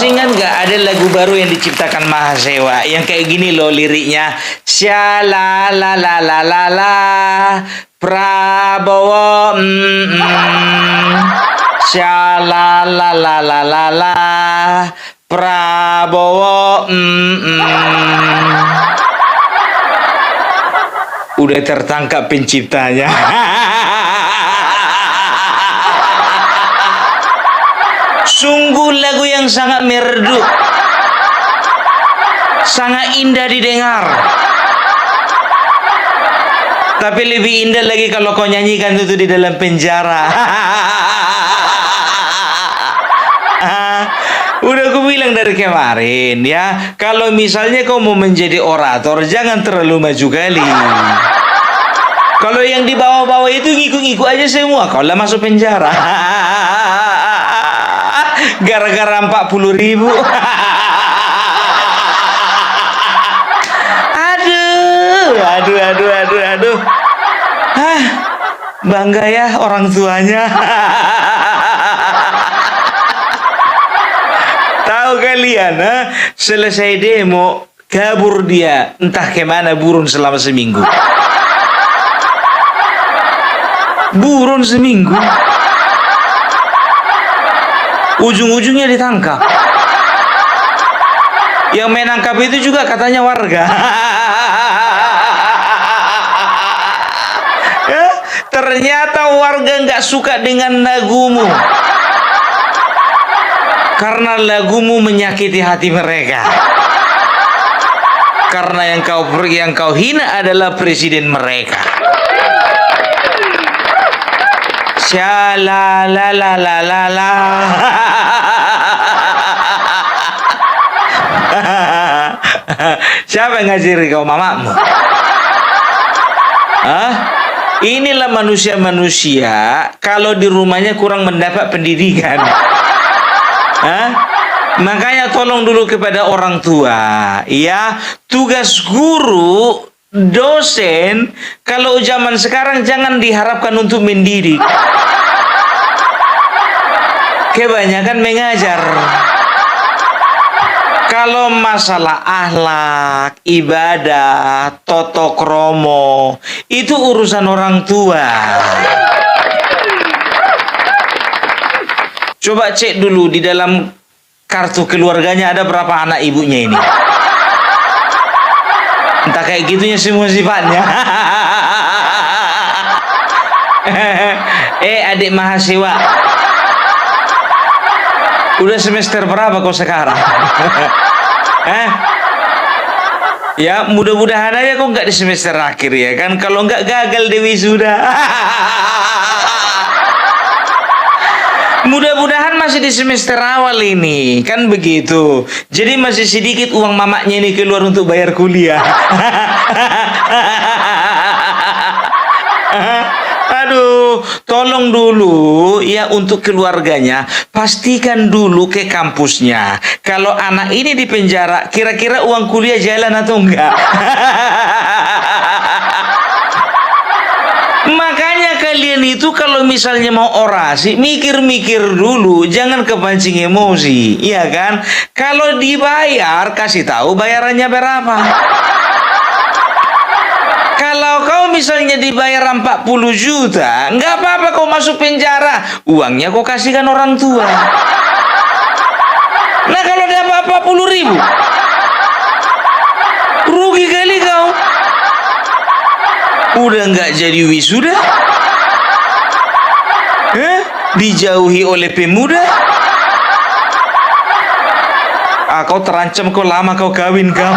masih ingat nggak ada lagu baru yang diciptakan Mahasewa yang kayak gini loh liriknya. Sya la la la la la la Prabowo Sya la la la la la la Prabowo Udah tertangkap penciptanya. Sungguh lagu yang sangat merdu, sangat indah didengar. Tapi lebih indah lagi kalau kau nyanyikan itu di dalam penjara. Udah aku bilang dari kemarin ya, kalau misalnya kau mau menjadi orator, jangan terlalu maju kali. Kalau yang di bawah-bawah itu ngikut-ngikut aja semua, kau lah masuk penjara. Gara-gara 40.000. Aduh. Bangga ya orang tuanya. Tahu kalian, selesai demo, kabur dia entah kemana burun selama seminggu. Burun seminggu. Ujung-ujungnya ditangkap. Yang menangkap itu juga katanya warga. Ternyata warga nggak suka dengan lagumu. Karena lagumu menyakiti hati mereka. Karena yang kau hina adalah presiden mereka. Sya la la la la la la. Siapa yang ngajari kau, mamamu? Inilah manusia-manusia kalau di rumahnya kurang mendapat pendidikan. Makanya tolong dulu kepada orang tua. Ya, tugas guru, dosen, kalau zaman sekarang jangan diharapkan untuk mendidik. Kebanyakan mengajar. Kalau masalah akhlak, ibadah, toto kromo, itu urusan orang tua. Coba cek dulu di dalam kartu keluarganya ada berapa anak ibunya ini. Entah kayak gitunya semua sifatnya. Adik Mahasewa, udah semester berapa kau sekarang? Ya mudah-mudahan aja kau nggak di semester akhir ya kan. Kalau nggak gagal Dewi sudah. Mudah-mudahan masih di semester awal ini, kan begitu. Jadi masih sedikit uang mamanya ini keluar untuk bayar kuliah. Aduh, tolong dulu ya untuk keluarganya, pastikan dulu ke kampusnya. Kalau anak ini di penjara, kira-kira uang kuliah jalan atau enggak? Makanya kalian itu kalau misalnya mau orasi, mikir-mikir dulu, jangan kepancing emosi, iya kan? Kalau dibayar, kasih tahu bayarannya berapa. Kalau kau misalnya dibayar 40 juta, nggak apa-apa kau masuk penjara, uangnya kau kasihkan orang tua. Nah kalau dapat 40.000, rugi kali kau. Udah nggak jadi wisuda, dijauhi oleh pemuda. Kau terancam, kau lama kau kawin kau.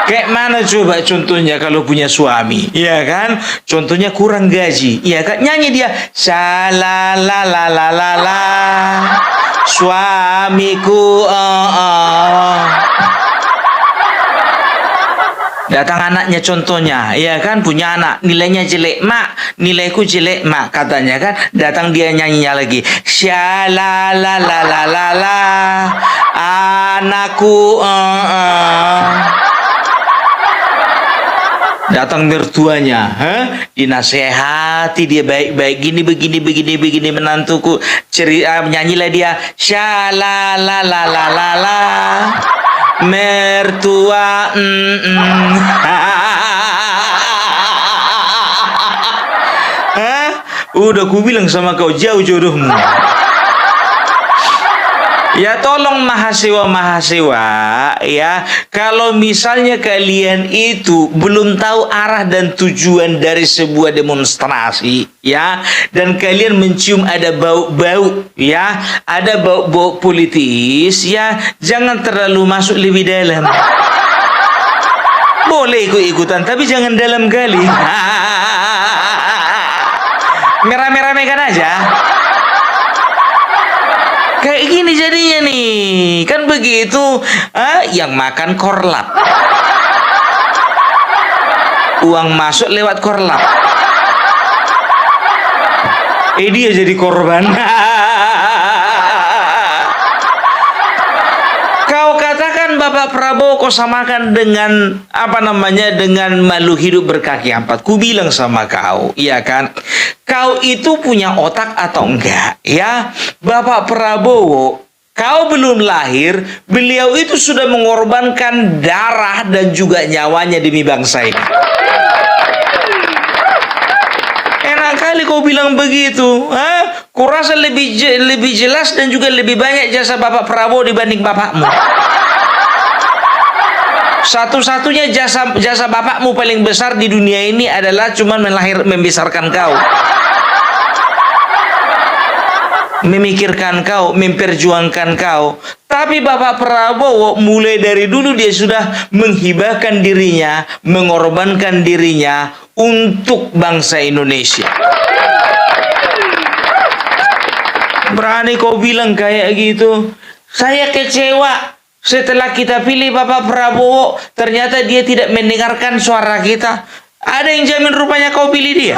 Kayak mana coba contohnya kalau punya suami, ya kan? Contohnya kurang gaji, ya kan? Nyanyi dia, la la la la la la, suamiku. Datang anaknya contohnya, ya kan, punya anak, nilainya jelek, mak, nilaiku jelek, mak, katanya kan. Datang dia nyanyinya lagi, sya la la la la la la, anakku. Datang mertuanya, dinasehati dia baik-baik, gini begini menantuku. Nyanyilah dia, shalalalalala, mertua. Udah ku bilang sama kau, jauh jodohmu. Ya tolong mahasiswa-mahasiswa ya, kalau misalnya kalian itu belum tahu arah dan tujuan dari sebuah demonstrasi ya, dan kalian mencium ada bau-bau ya, ada bau-bau politis ya, jangan terlalu masuk lebih dalam. Boleh ikut-ikutan tapi jangan dalam kali. Merah-merahkan aja. Kayak gini jadinya nih, kan begitu, yang makan korlap, uang masuk lewat korlap, dia jadi korban. Kau katakan Bapak Prabowo kau samakan dengan dengan makhluk hidup berkaki empat. Ku bilang sama kau, iya kan? Kau itu punya otak atau enggak? Ya, Bapak Prabowo, kau belum lahir, beliau itu sudah mengorbankan darah dan juga nyawanya demi bangsa ini. Enak kali kau bilang begitu, Kurasa lebih jelas dan juga lebih banyak jasa Bapak Prabowo dibanding bapakmu. Satu-satunya jasa bapakmu paling besar di dunia ini adalah cuma membesarkan kau, memikirkan kau, memperjuangkan kau. Tapi Bapak Prabowo mulai dari dulu dia sudah menghibahkan dirinya, mengorbankan dirinya untuk bangsa Indonesia. Berani kau bilang kayak gitu? Saya kecewa. Setelah kita pilih Bapak Prabowo, ternyata dia tidak mendengarkan suara kita. Ada yang jamin rupanya kau pilih dia?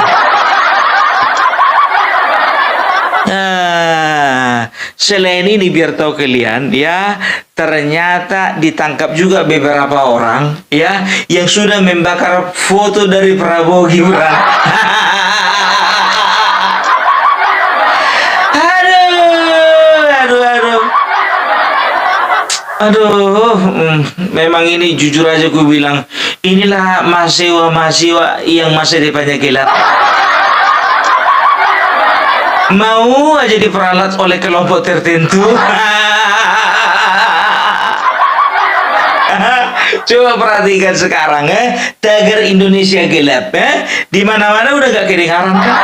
Selain ini biar tahu kalian ya, ternyata ditangkap juga beberapa orang ya yang sudah membakar foto dari Prabowo Gibran. Aduh, memang ini jujur aja gue bilang, inilah mahasiswa yang masa depannya gelap. Mau aja diperalat oleh kelompok tertentu. Coba perhatikan sekarang, tagar Indonesia gelap, di mana-mana udah gak kedengaran kan?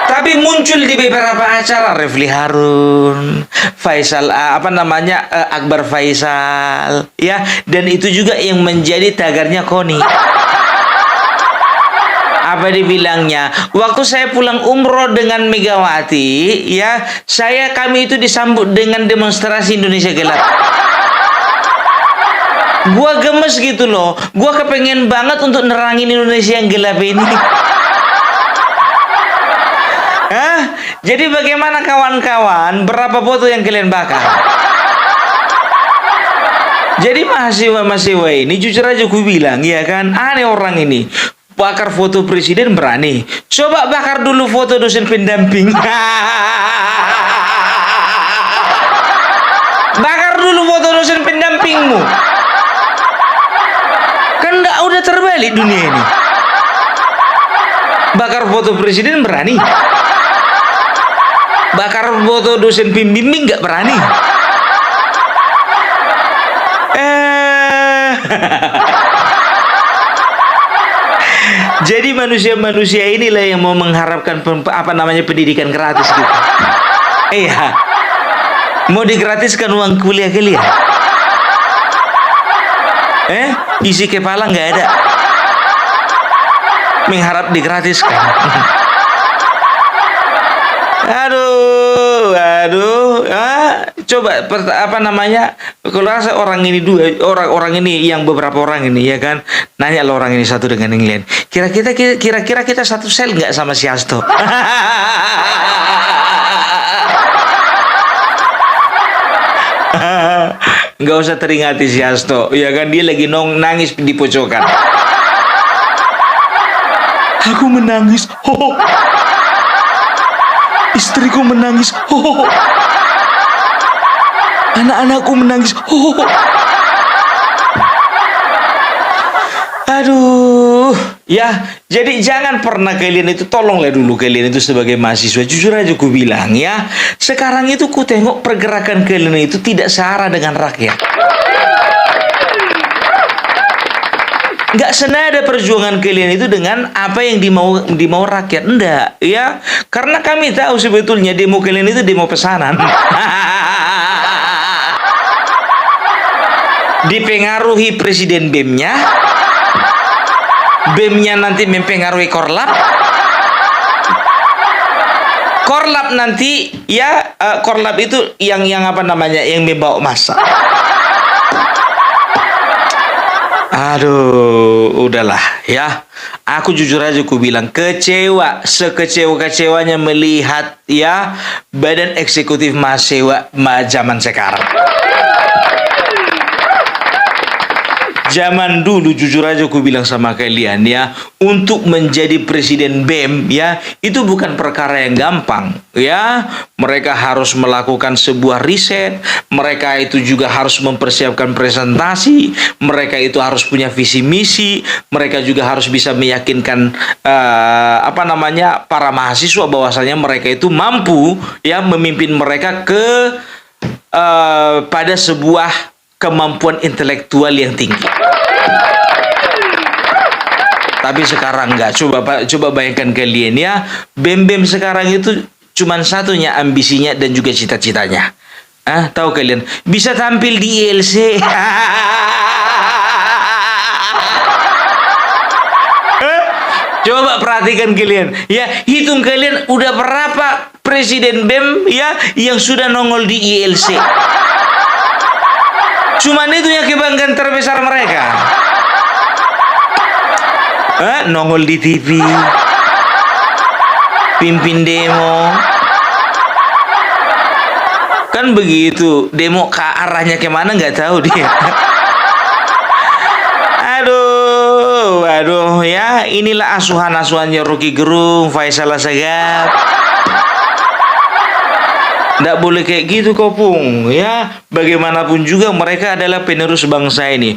Tapi muncul di beberapa acara, Refli Harun, Faisal, Akbar Faisal, ya, dan itu juga yang menjadi tagarnya Koni. Apa dibilangnya? Waktu saya pulang umroh dengan Megawati, ya, kami itu disambut dengan demonstrasi Indonesia gelap. Gua gemes gitu loh, gua kepengen banget untuk nerangin Indonesia yang gelap ini. Jadi bagaimana kawan-kawan, berapa foto yang kalian bakar? Jadi mahasiswa ini jujur aja ku bilang, ya kan, aneh orang ini. Bakar foto presiden berani. Coba bakar dulu foto dosen pendamping. Bakar dulu foto dosen pendampingmu. Kan udah terbalik dunia ini. Bakar foto presiden berani. Bakar foto dosen pembimbing nggak berani. Jadi manusia-manusia inilah yang mau mengharapkan pendidikan gratis gitu. Iya. Mau digratiskan uang kuliah kalian. Isi kepala nggak ada. Mengharap digratiskan. Coba kalau rasa orang ini orang ini yang beberapa orang ini ya kan, nanya lo orang ini satu dengan yang lain, kira-kira kita satu sel nggak sama si Hasto? nggak usah teringati si Hasto. Ya kan, dia lagi nangis di pojokan. Aku menangis. Ho. Istriku menangis. Ho. Anak-anakku menangis. Ho. Aduh, ya, jadi jangan pernah kalian itu, tolonglah dulu kalian itu sebagai mahasiswa, jujur aja ku bilang ya, sekarang itu ku tengok pergerakan kalian itu tidak searah dengan rakyat. Nggak senada perjuangan kalian itu dengan apa yang dimau rakyat, enggak, ya, karena kami tahu sebetulnya demo kalian itu demo pesanan. Dipengaruhi presiden BEM-nya. BEM-nya nanti mempengaruhi Korlap. Korlap nanti ya, Korlap itu yang apa namanya, yang membawa massa. Aduh, udahlah ya. Aku jujur aja ku bilang kecewa, sekecewa-kecewanya melihat ya badan eksekutif mahasiswa zaman sekarang. Zaman dulu jujur aja aku bilang sama kalian ya, untuk menjadi presiden BEM ya, itu bukan perkara yang gampang ya. Mereka harus melakukan sebuah riset, mereka itu juga harus mempersiapkan presentasi, mereka itu harus punya visi misi, mereka juga harus bisa meyakinkan para mahasiswa bahwasanya mereka itu mampu ya memimpin mereka ke pada sebuah kemampuan intelektual yang tinggi. Tapi sekarang enggak. Coba bayangkan kalian ya, BEM sekarang itu cuman satunya ambisinya dan juga cita-citanya. Tahu kalian? Bisa tampil di ILC. Coba perhatikan kalian. Ya, hitung kalian udah berapa presiden BEM ya yang sudah nongol di ILC. Cuman itu yang kebanggaan terbesar mereka. Nongol di TV, pimpin demo. Kan begitu, demo ke arahnya kemana nggak tahu dia. Aduh ya, inilah asuhan-asuhannya Rocky Gerung, Faisal Assegaf. Nggak boleh kayak gitu Kopung ya. Bagaimanapun juga mereka adalah penerus bangsa ini.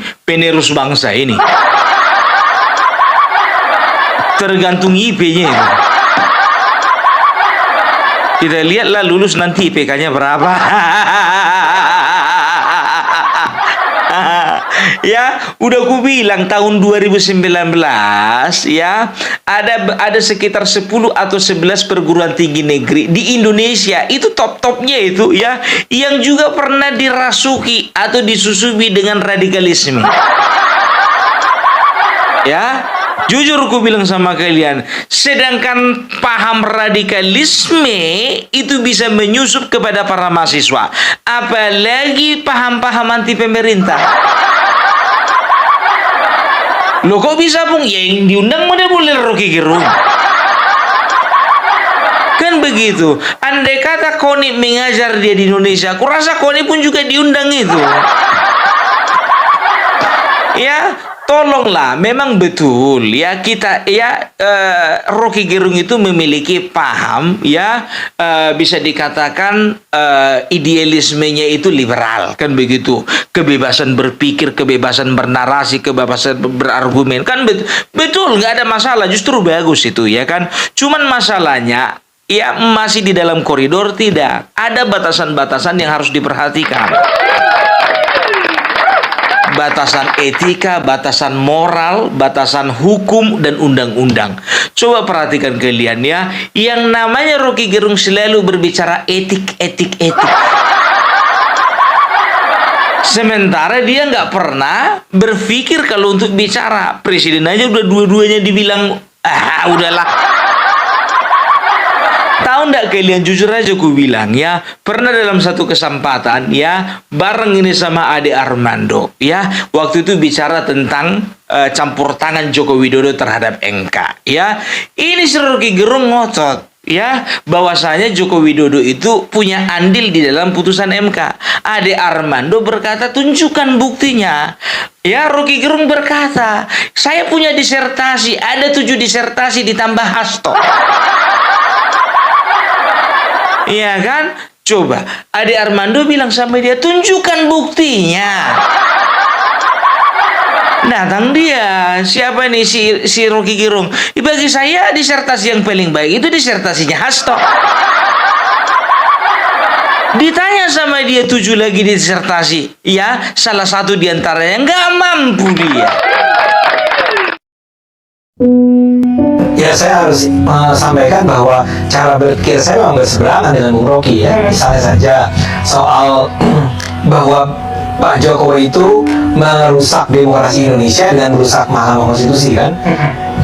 Tergantung IP-nya itu. Kita lihatlah lulus nanti IPK-nya berapa. Ya, udah ku bilang tahun 2019 ya, ada sekitar 10 atau 11 perguruan tinggi negeri di Indonesia itu top-topnya itu ya, yang juga pernah dirasuki atau disusupi dengan radikalisme. Ya, jujur ku bilang sama kalian, sedangkan paham radikalisme itu bisa menyusup kepada para mahasiswa, apalagi paham-paham anti pemerintah. Loh kok bisa Bung? Ya yang diundang model-model Rocky Gerung. Kan begitu. Andai kata Koni mengajar dia di Indonesia, aku rasa Koni pun juga diundang itu. Ya, tolonglah, memang betul ya kita ya, Rocky Gerung itu memiliki paham ya, bisa dikatakan idealismenya itu liberal, kan begitu. Kebebasan berpikir, kebebasan bernarasi, kebebasan berargumen, kan betul, nggak ada masalah, justru bagus itu ya kan. Cuman masalahnya ya masih di dalam koridor, tidak ada batasan-batasan yang harus diperhatikan. Batasan etika, batasan moral, batasan hukum dan undang-undang. Coba perhatikan kalian ya, yang namanya Rocky Gerung selalu berbicara etik. Sementara dia nggak pernah berpikir kalau untuk bicara. Presiden aja udah dua-duanya dibilang, udahlah. Tahu nggak kalian, jujur aja ku bilang ya, pernah dalam satu kesempatan ya, bareng ini sama Ade Armando ya, waktu itu bicara tentang campur tangan Joko Widodo terhadap MK ya. Ini si Rocky Gerung ngotot ya bahwasanya Joko Widodo itu punya andil di dalam putusan MK. Ade Armando berkata tunjukkan buktinya. Ya, Rocky Gerung berkata saya punya disertasi, ada 7 disertasi ditambah Hasto. Iya kan? Coba Ade Armando bilang sama dia tunjukkan buktinya. Datang dia, siapa nih si Rocky Gerung? Bagi saya disertasi yang paling baik itu disertasinya Hasto. Ditanya sama dia 7 lagi disertasi, ya salah satu diantaranya nggak mampu dia. Ya, saya harus sampaikan bahwa cara berpikir saya memang berseberangan dengan Bung Rocky ya. Misalnya saja soal bahwa Pak Jokowi itu merusak demokrasi Indonesia dengan merusak Mahkamah Konstitusi kan?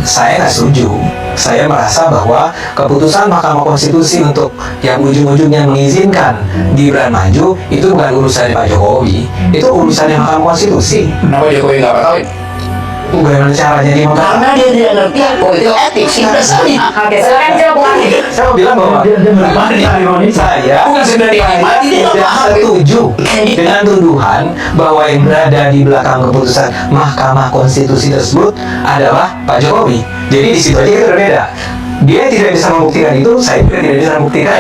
Saya nggak setuju. Saya merasa bahwa keputusan Mahkamah Konstitusi untuk yang ujung-ujungnya mengizinkan Gibran maju itu bukan urusannya Pak Jokowi, itu urusannya Mahkamah Konstitusi. Kenapa Jokowi nggak ketahui? Bagaimana caranya dia mengatakan? Karena dia tidak ngerti politik etik dasarnya. Oke, silakan jawab lagi. Saya mau bilang bahwa saya Bukan sekedar dinikmati, dia nggak tidak paham. setuju dengan tuduhan bahwa yang berada di belakang keputusan Mahkamah Konstitusi tersebut adalah Pak Jokowi. Jadi di situ aja kita berbeda. Dia tidak bisa membuktikan itu, saya juga tidak bisa membuktikan.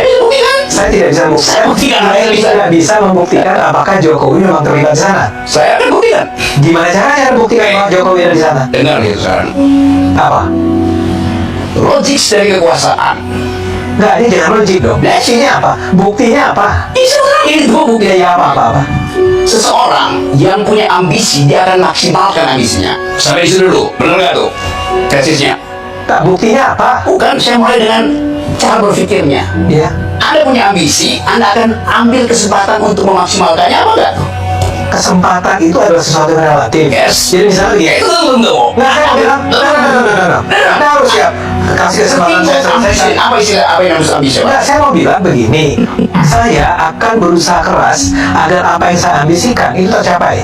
Saya tidak bisa membuktikan. Saya tidak bisa membuktikan apakah Jokowi memang terlibat di sana. Saya akan buktikan. Gimana caranya buktikan bahwa Jokowi ada di sana? Dengar gitu sekarang. Apa? Logik dari kekuasaan. Nggak, ini jangan logik dong. Buktinya apa? Buktinya apa? Ini dua bukti. Ya apa? Seseorang yang punya ambisi, dia akan maksimalkan ambisinya. Sampai di situ dulu, benar nggak tuh? Tesisnya. Tak, buktinya apa? Bukan, saya mulai dengan cara berpikirnya. Ya. Anda punya ambisi, Anda akan ambil kesempatan untuk memaksimalkannya, apa enggak? Kesempatan itu adalah sesuatu yang relatif. Yes. Jadi misalnya begini. Itu belum tahu. Nah, saya bilang, Anda harus siap. Kasih kesempatan saya selesaikan. Apa yang harus ambisi, Pak? Nah, saya mau bilang begini. Saya akan berusaha keras agar apa yang saya ambisikan itu tercapai.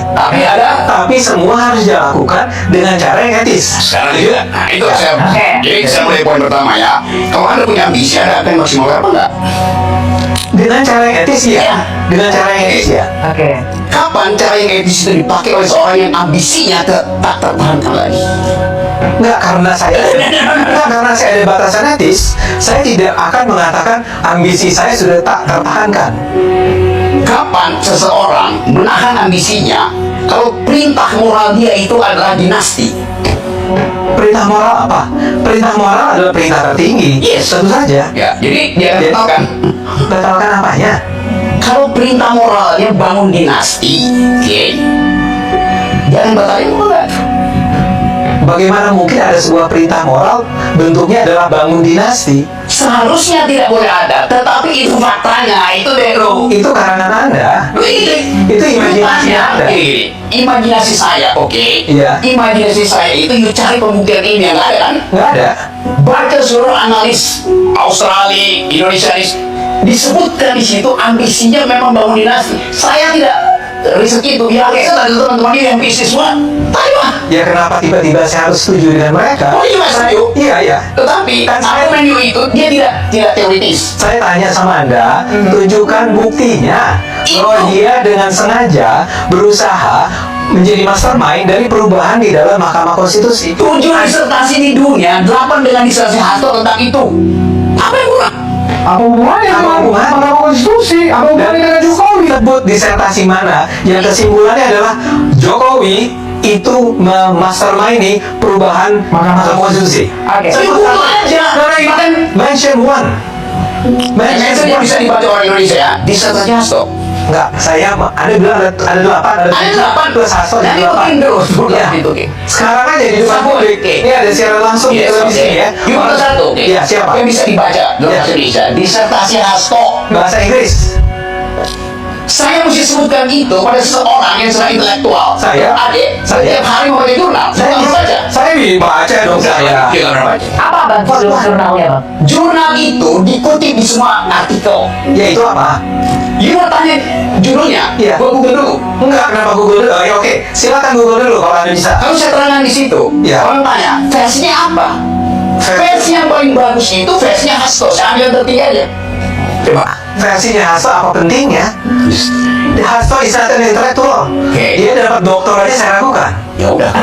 Tapi semua harus dilakukan dengan cara yang etis. Sekarang juga, nah itu saya. Oke. Jadi saya mulai poin pertama ya. Kalau Anda punya ambisi, Anda akan maksimalkan apa enggak? Dengan cara yang etis ya. Iya. Dengan cara yang etis ya. Oke. Kapan cara yang etis itu dipakai oleh seorang yang ambisinya tak tertahankan lagi? Enggak, karena saya ada batasan etis, saya tidak akan mengatakan ambisi saya sudah tak tertahankan. Kapan seseorang menahan ambisinya kalau perintah moral dia itu adalah dinasti? Perintah moral apa? Perintah moral adalah perintah tertinggi. Yes. Tentu saja. Ya, jadi dia akan batalkan. Batalkan apanya? Kalau perintah moralnya bangun dinasti, oke, dia akan batalin enggak? Bagaimana mungkin ada sebuah perintah moral bentuknya adalah bangun dinasti? Seharusnya tidak boleh ada, tetapi itu faktanya, itu Dero. Itu karangan Anda. Itu imajinasi Anda. Imajinasi saya, oke? Iya. Imajinasi saya itu you cari pembuktian ini yang ada kan? Nggak ada. Baca seluruh analis Australia, Indonesia disebutkan di situ ambisinya memang bangun dinasti. Saya tidak riset itu, ya riset ada teman-teman yang bisnis semua. Tahu Ya kenapa tiba-tiba saya harus setuju dengan mereka? Oh iya Mas Ayu. Iya, iya. Tetapi Kan saya- argumen you itu dia tidak teoritis. Saya tanya sama Anda, tunjukkan buktinya bahwa dia dengan sengaja berusaha menjadi mastermind dari perubahan di dalam Mahkamah Konstitusi. 7 disertasi di dunia, 8 dengan disertasi Hasto tentang itu. Apa yang kurang? Apa hubungannya Apa dengan hubungan? Mahkamah Konstitusi? Apa hubungannya dengan Jokowi? Sebut disertasi mana yang kesimpulannya adalah Jokowi itu memastermind perubahan Mahkamah Konstitusi. Oke. Sebut aja. Bahkan Mention one. Mention yang bisa dibaca orang Indonesia ya, disertasi Hasto. Enggak, Anda bilang ada 8, Ada 8 plus Hasto dan ada itu 8. Indo. Ya. Itu oke. Sekarang aja di depan Satu, publik. oke. Ini ada siaran langsung di Yes, televisi oke. ya. You bukan satu, oke. Ya, siapa? Yang bisa dibaca dalam Ya. bahasa Indonesia, disertasi Hasto. Bahasa Inggris. Saya mesti sebutkan itu pada seseorang yang sedang intelektual. Saya? Adik, Saya? setiap hari membaca jurnal. Saya harus baca. Saya baca dong saya. Dia nggak pernah baca. Apa bang jurnalnya bang? Jurnal itu dikutip di semua artikel. Ya itu apa? You mau tanya judulnya? Iya. Gua Google dulu. Enggak, kenapa Google dulu? Oh, ya oke. Silakan Google dulu kalau Anda bisa. Kalau saya terangkan di situ, Iya. orang tanya versinya apa? versi yang paling bagus itu versinya Hasto. Saya ambil yang tertinggi aja. Coba. Versinya Hasto apa pentingnya? Hasto is not an intellectual. Dia dapat doktor aja saya ragukan. Ya udah.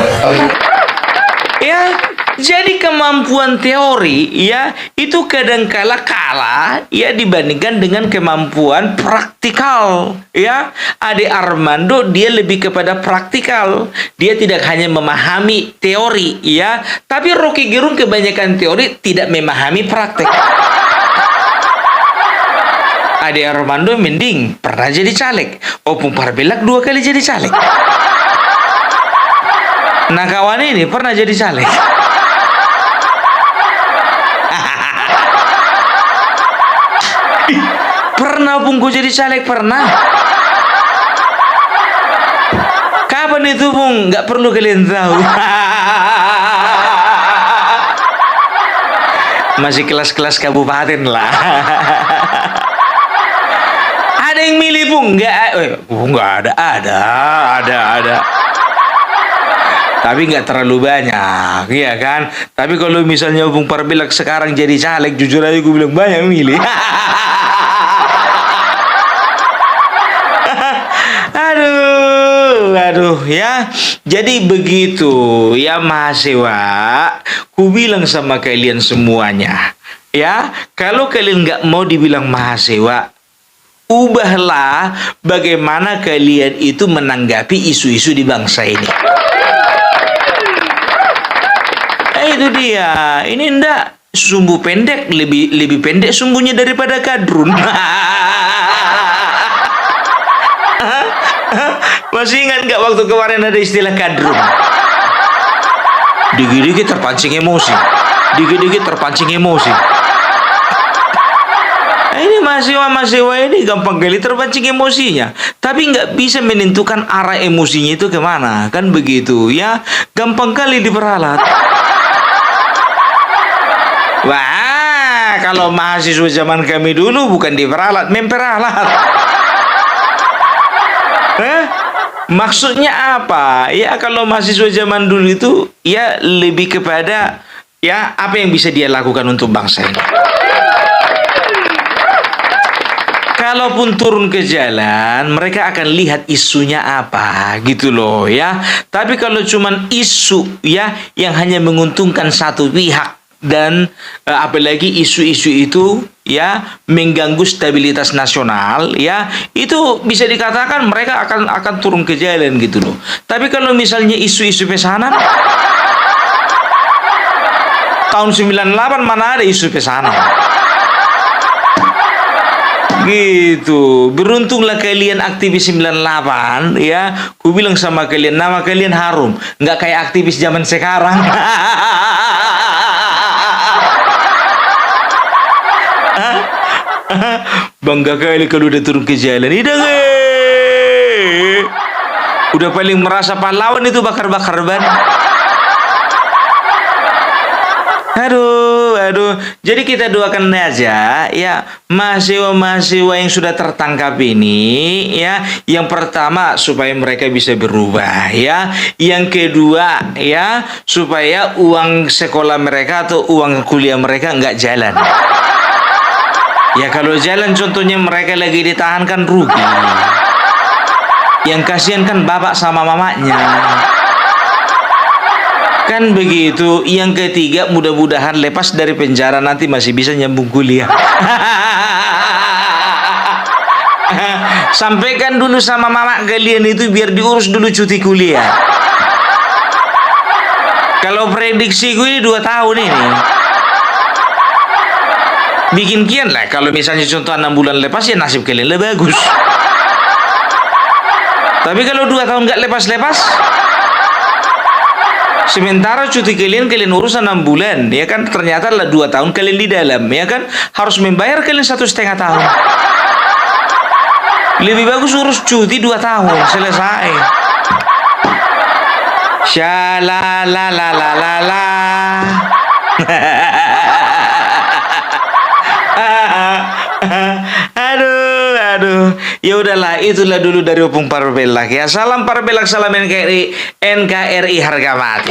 Ya, jadi kemampuan teori ya itu kadangkala kalah ya dibandingkan dengan kemampuan praktikal ya. Ade Armando dia lebih kepada praktikal. Dia tidak hanya memahami teori ya, tapi Rocky Gerung kebanyakan teori tidak memahami praktek. Ade Armando mending pernah jadi caleg. Opung Parbelak 2 kali jadi caleg. Nah kawan ini pernah jadi caleg. Pernah Bung jadi caleg, pernah. Kapan itu Bung? Nggak perlu kalian tahu. Masih kelas-kelas kabupaten lah. Ada yang milih Bung? Nggak ada. Tapi nggak terlalu banyak, iya kan? Tapi kalau misalnya Bung Parbelak sekarang jadi caleg, jujur aja gue bilang banyak milih. Aduh, ya. Jadi begitu, ya mahasiswa. Ku bilang sama kalian semuanya, ya. Kalau kalian nggak mau dibilang mahasiswa, ubahlah bagaimana kalian itu menanggapi isu-isu di bangsa ini. Itu dia. Ini ndak sumbu pendek, lebih pendek sumbunya daripada kadrun. Masih ingat nggak waktu kemarin ada istilah kadrun? Dikit-dikit terpancing emosi. Ini mahasiswa ini gampang kali terpancing emosinya, tapi nggak bisa menentukan arah emosinya itu kemana, kan begitu ya? Gampang kali diperalat. Wah, kalau mahasiswa zaman kami dulu bukan diperalat, memperalat. Maksudnya apa? Ya kalau mahasiswa zaman dulu itu ya lebih kepada ya apa yang bisa dia lakukan untuk bangsa ini. Kalaupun turun ke jalan, mereka akan lihat isunya apa, gitu loh ya. Tapi kalau cuman isu ya yang hanya menguntungkan satu pihak, dan apalagi isu-isu itu ya mengganggu stabilitas nasional ya, itu bisa dikatakan mereka akan turun ke jalan gitu loh. Tapi kalau misalnya isu-isu pesanan, tahun 98 mana ada isu pesanan gitu. Beruntunglah kalian aktivis 98 ya. Ku bilang sama kalian, nama kalian harum, nggak kayak aktivis zaman sekarang. Bangga kali kalau udah turun ke jalan. Udah paling merasa pahlawan itu bakar-bakar ban. Aduh. Jadi kita doakan aja ya mahasiswa-mahasiswa yang sudah tertangkap ini ya. Yang pertama supaya mereka bisa berubah ya. Yang kedua ya supaya uang sekolah mereka atau uang kuliah mereka nggak jalan. Ya kalau jalan contohnya mereka lagi ditahan kan rugi. Yang kasihan kan bapak sama mamanya. Kan begitu. Yang ketiga mudah-mudahan lepas dari penjara nanti masih bisa nyambung kuliah. Sampaikan dulu sama mama kalian itu biar diurus dulu cuti kuliah. Kalau prediksi gue 2 tahun ini. Bikin kian lah, kalau misalnya contoh 6 bulan lepas ya nasib kalian lebih bagus. Tapi kalau 2 tahun nggak lepas-lepas, sementara cuti kalian urus 6 bulan, ya kan ternyata lah 2 tahun kalian di dalam, ya kan harus membayar kalian 1,5 tahun. Lebih bagus urus cuti 2 tahun selesai. Shalalalalala. Aduh. Ya udahlah, itulah dulu dari Opung Parbelak ya. Salam Parbelak, salam NKRI harga mati.